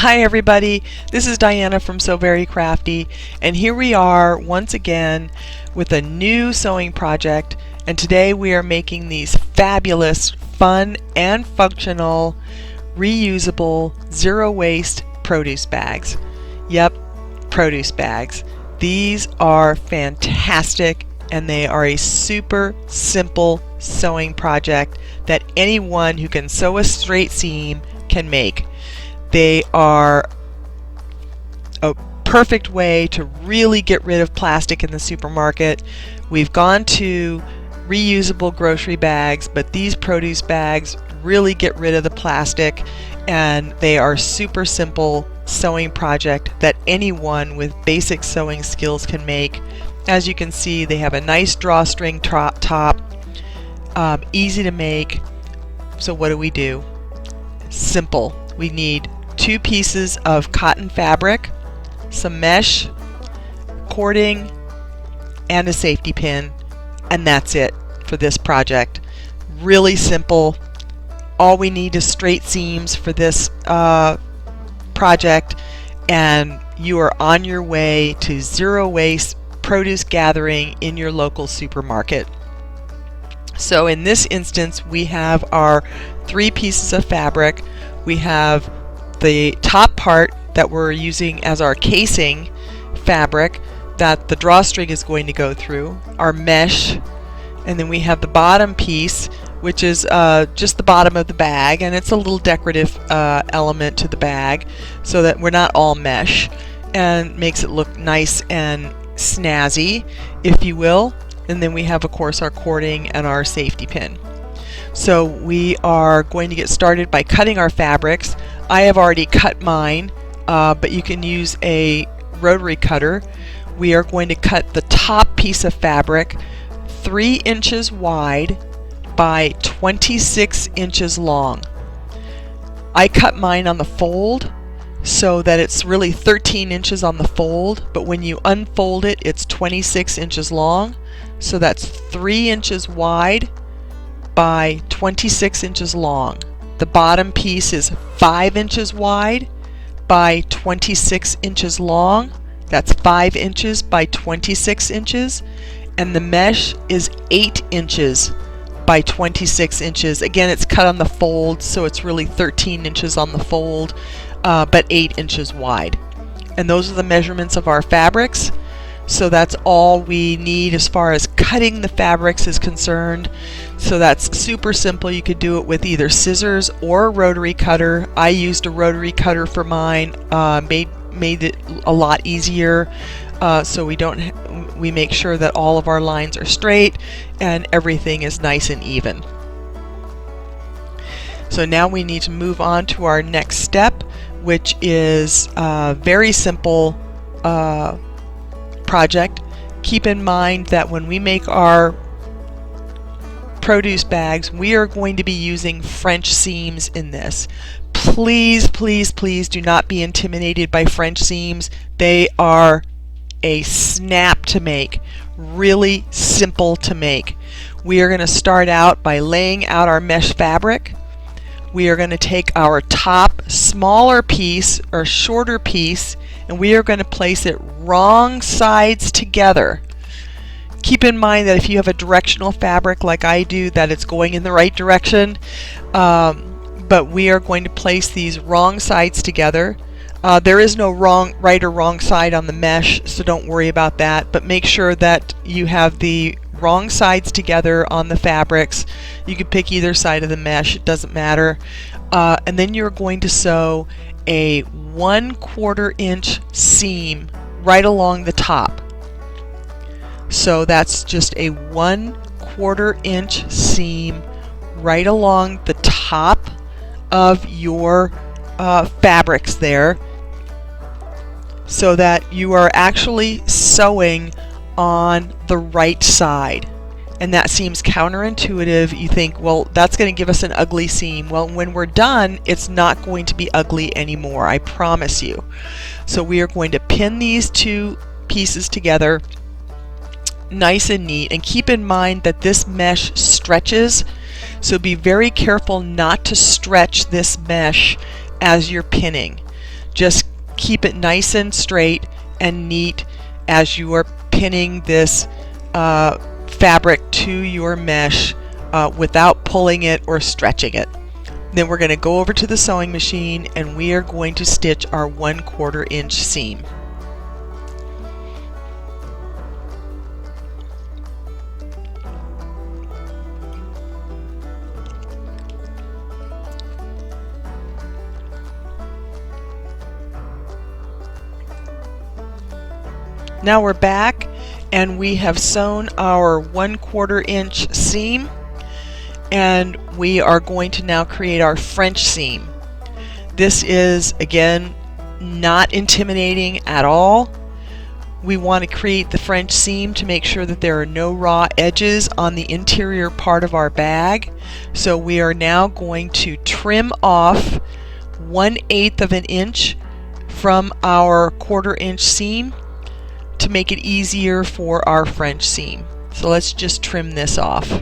Hi everybody, this is Diana from So Very Crafty, and here we are once again with a new sewing project, and today we are making these fabulous, fun and functional, reusable, zero waste produce bags. Yep, produce bags. These are fantastic and they are a super simple sewing project that anyone who can sew a straight seam can make. They are a perfect way to really get rid of plastic in the supermarket. We've gone to reusable grocery bags, but these produce bags really get rid of the plastic, and they are super simple sewing project that anyone with basic sewing skills can make. As you can see, they have a nice drawstring top, easy to make. So what do? Simple. We need 2 pieces of cotton fabric, some mesh, cording, and a safety pin, and that's it for this project. Really simple. All we need is straight seams for this project, and you are on your way to zero waste produce gathering in your local supermarket. So in this instance, we have our 3 pieces of fabric. We have the top part that we're using as our casing fabric that the drawstring is going to go through, our mesh, and then we have the bottom piece, which is just the bottom of the bag, and it's a little decorative element to the bag so that we're not all mesh, and makes it look nice and snazzy, if you will. And then we have, of course, our cording and our safety pin. So we are going to get started by cutting our fabrics. I have already cut mine, but you can use a rotary cutter. We are going to cut the top piece of fabric 3 inches wide by 26 inches long. I cut mine on the fold so that it's really 13 inches on the fold, but when you unfold it, it's 26 inches long. So that's 3 inches wide by 26 inches long. The bottom piece is 5 inches wide by 26 inches long. That's 5 inches by 26 inches. And the mesh is 8 inches by 26 inches. Again, it's cut on the fold, so it's really 13 inches on the fold, but 8 inches wide. And those are the measurements of our fabrics. So that's all we need as far as cutting the fabrics is concerned. So that's super simple. You could do it with either scissors or a rotary cutter. I used a rotary cutter for mine, made it a lot easier. So we make sure that all of our lines are straight and everything is nice and even. So now we need to move on to our next step, which is a very simple project. Keep in mind that when we make our produce bags, we are going to be using French seams in this. Please, please, please do not be intimidated by French seams. They are a snap to make, really simple to make. We are going to start out by laying out our mesh fabric. We are going to take our top smaller piece or shorter piece, and we are going to place it wrong sides together. Keep in mind that if you have a directional fabric like I do, that it's going in the right direction, but we are going to place these wrong sides together. There is no right or wrong side on the mesh, so don't worry about that, but make sure that you have the wrong sides together on the fabrics. You can pick either side of the mesh, it doesn't matter. And then you're going to sew a 1/4 inch seam right along the top. So that's just a 1/4 inch seam right along the top of your fabrics there, so that you are actually sewing on the right side. And that seems counterintuitive. You think, well, that's going to give us an ugly seam. Well, when we're done, it's not going to be ugly anymore, I promise you. So we are going to pin these 2 pieces together nice and neat, and keep in mind that this mesh stretches, so be very careful not to stretch this mesh as you're pinning. Just keep it nice and straight and neat as you are pinning this fabric to your mesh without pulling it or stretching it. Then we're going to go over to the sewing machine and we are going to stitch our 1/4 inch seam. Now we're back and we have sewn our 1/4 inch seam, and we are going to now create our French seam. This is, again, not intimidating at all. We want to create the French seam to make sure that there are no raw edges on the interior part of our bag. So we are now going to trim off 1/8 of an inch from our 1/4 inch seam to make it easier for our French seam. So let's just trim this off.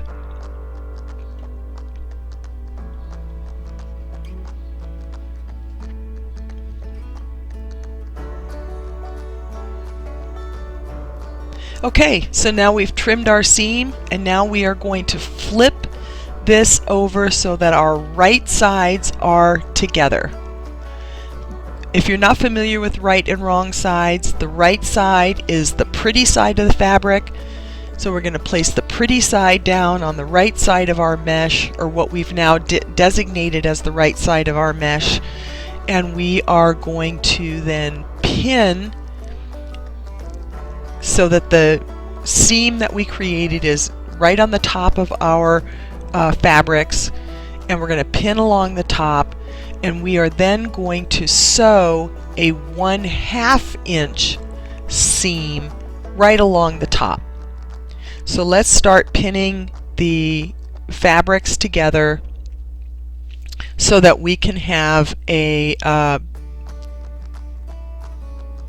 Okay, so now we've trimmed our seam, and now we are going to flip this over so that our right sides are together. If you're not familiar with right and wrong sides, the right side is the pretty side of the fabric. So we're going to place the pretty side down on the right side of our mesh, or what we've now designated as the right side of our mesh. And we are going to then pin so that the seam that we created is right on the top of our fabrics. And we're going to pin along the top. And we are then going to sew a 1/2 inch seam right along the top. So let's start pinning the fabrics together so that we can have a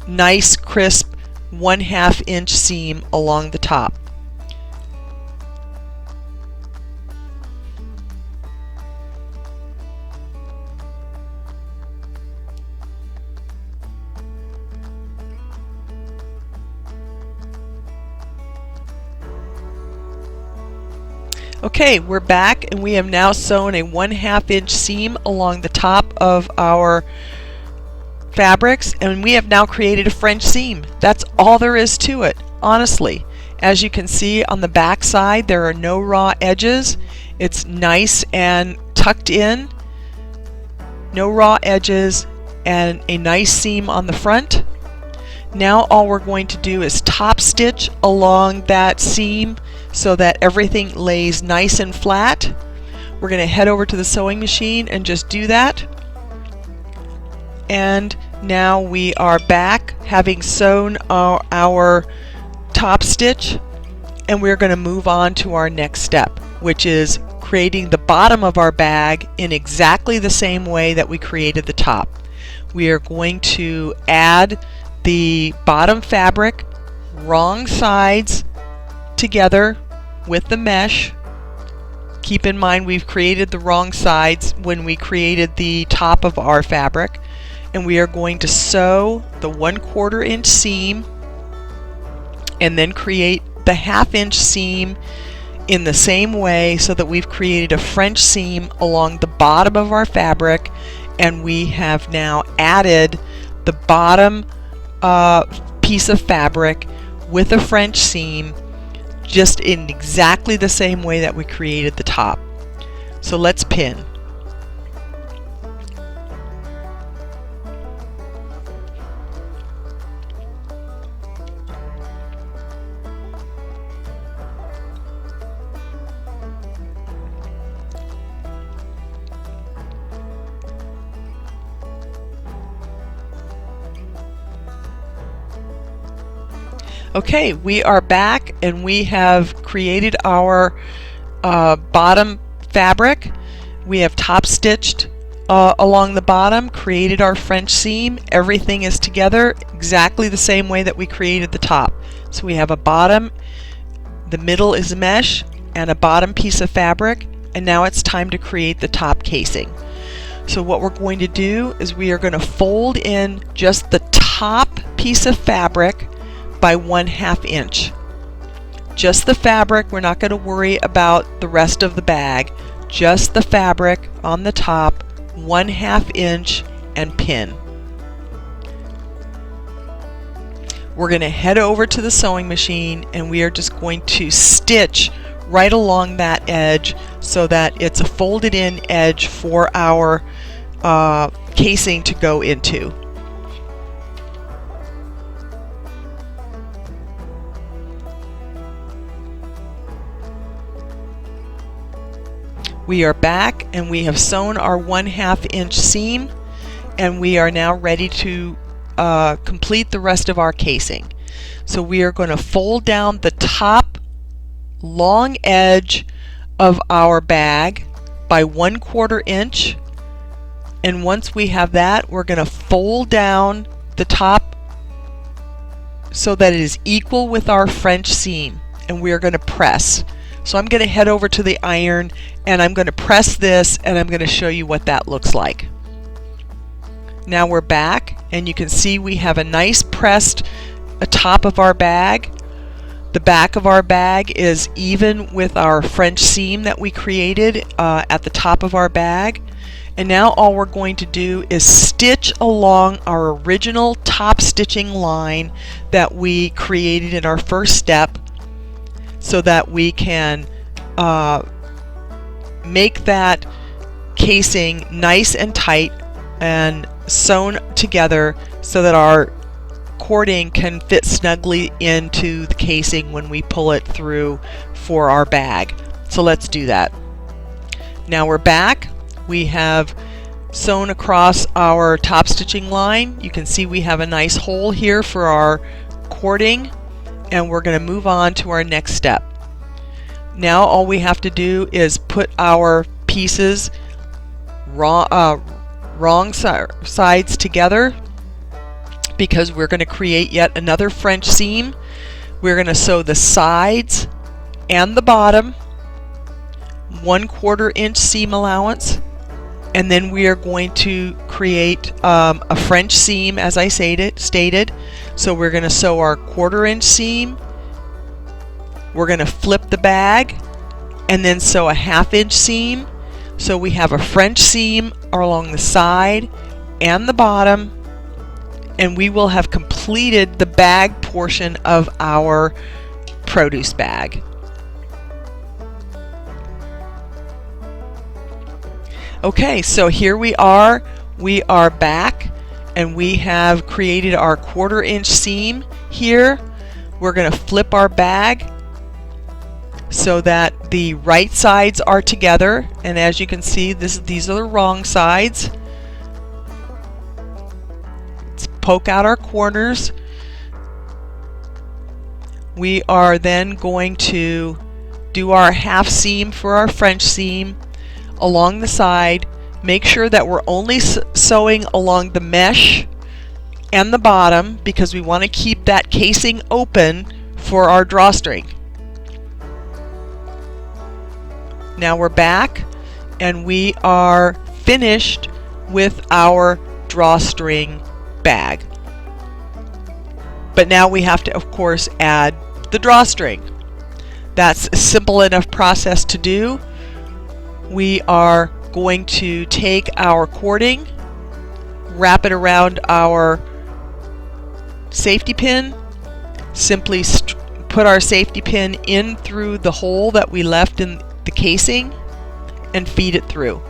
nice crisp 1/2 inch seam along the top. Okay, we're back and we have now sewn a 1/2 inch seam along the top of our fabrics, and we have now created a French seam. That's all there is to it, honestly. As you can see on the back side, there are no raw edges. It's nice and tucked in, no raw edges, and a nice seam on the front. Now all we're going to do is top stitch along that seam so that everything lays nice and flat. We're going to head over to the sewing machine and just do that. And now we are back, having sewn our top stitch, and we're going to move on to our next step, which is creating the bottom of our bag in exactly the same way that we created the top. We are going to add the bottom fabric, wrong sides, together with the mesh. Keep in mind we've created the wrong sides when we created the top of our fabric, and we are going to sew the 1/4 inch seam and then create the 1/2 inch seam in the same way, so that we've created a French seam along the bottom of our fabric, and we have now added the bottom piece of fabric with a French seam just in exactly the same way that we created the top. So let's pin. Okay, we are back and we have created our bottom fabric. We have top stitched along the bottom, created our French seam. Everything is together exactly the same way that we created the top. So we have a bottom, the middle is a mesh, and a bottom piece of fabric, and now it's time to create the top casing. So what we're going to do is we are going to fold in just the top piece of fabric by 1/2 inch. Just the fabric, we're not going to worry about the rest of the bag. Just the fabric on the top, 1/2 inch, and pin. We're going to head over to the sewing machine and we are just going to stitch right along that edge so that it's a folded in edge for our casing to go into. We are back and we have sewn our 1/2 inch seam, and we are now ready to complete the rest of our casing. So we are going to fold down the top long edge of our bag by 1/4 inch, and once we have that, we're going to fold down the top so that it is equal with our French seam, and we are going to press. So I'm going to head over to the iron and I'm going to press this, and I'm going to show you what that looks like. Now we're back and you can see we have a nice pressed top of our bag. The back of our bag is even with our French seam that we created at the top of our bag. And now all we're going to do is stitch along our original top stitching line that we created in our first step, so that we can make that casing nice and tight and sewn together so that our cording can fit snugly into the casing when we pull it through for our bag. So let's do that. Now we're back. We have sewn across our top stitching line. You can see we have a nice hole here for our cording, and we're going to move on to our next step. Now all we have to do is put our pieces wrong sides together, because we're going to create yet another French seam. We're going to sew the sides and the bottom, 1/4 inch seam allowance, and then we are going to create a French seam as I stated. So we're going to sew our 1/4 inch seam. We're going to flip the bag and then sew a 1/2 inch seam. So we have a French seam along the side and the bottom, and we will have completed the bag portion of our produce bag. Okay, so here we are back, and we have created our 1/4 inch seam here. We're going to flip our bag so that the right sides are together, and as you can see, these are the wrong sides. Let's poke out our corners. We are then going to do our 1/2 seam for our French seam along the side. Make sure that we're only sewing along the mesh and the bottom, because we want to keep that casing open for our drawstring. Now we're back and we are finished with our drawstring bag. But now we have to, of course, add the drawstring. That's a simple enough process to do. We are going to take our cording, wrap it around our safety pin, simply put our safety pin in through the hole that we left in the casing, and feed it through.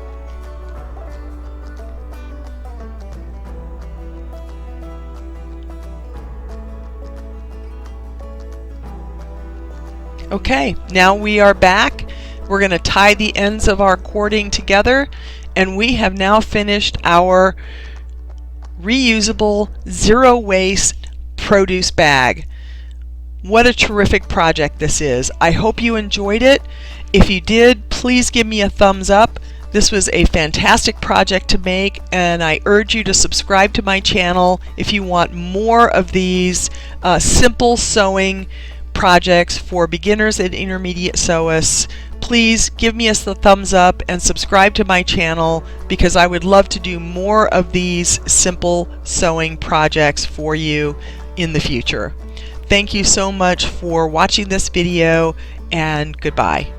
Okay, now we are back. We're going to tie the ends of our cording together, and we have now finished our reusable zero waste produce bag. What a terrific project this is. I hope you enjoyed it. If you did, please give me a thumbs up. This was a fantastic project to make, and I urge you to subscribe to my channel if you want more of these simple sewing projects for beginners and intermediate sewists please give me a thumbs up and subscribe to my channel, because I would love to do more of these simple sewing projects for you in the future. Thank you so much for watching this video, and goodbye.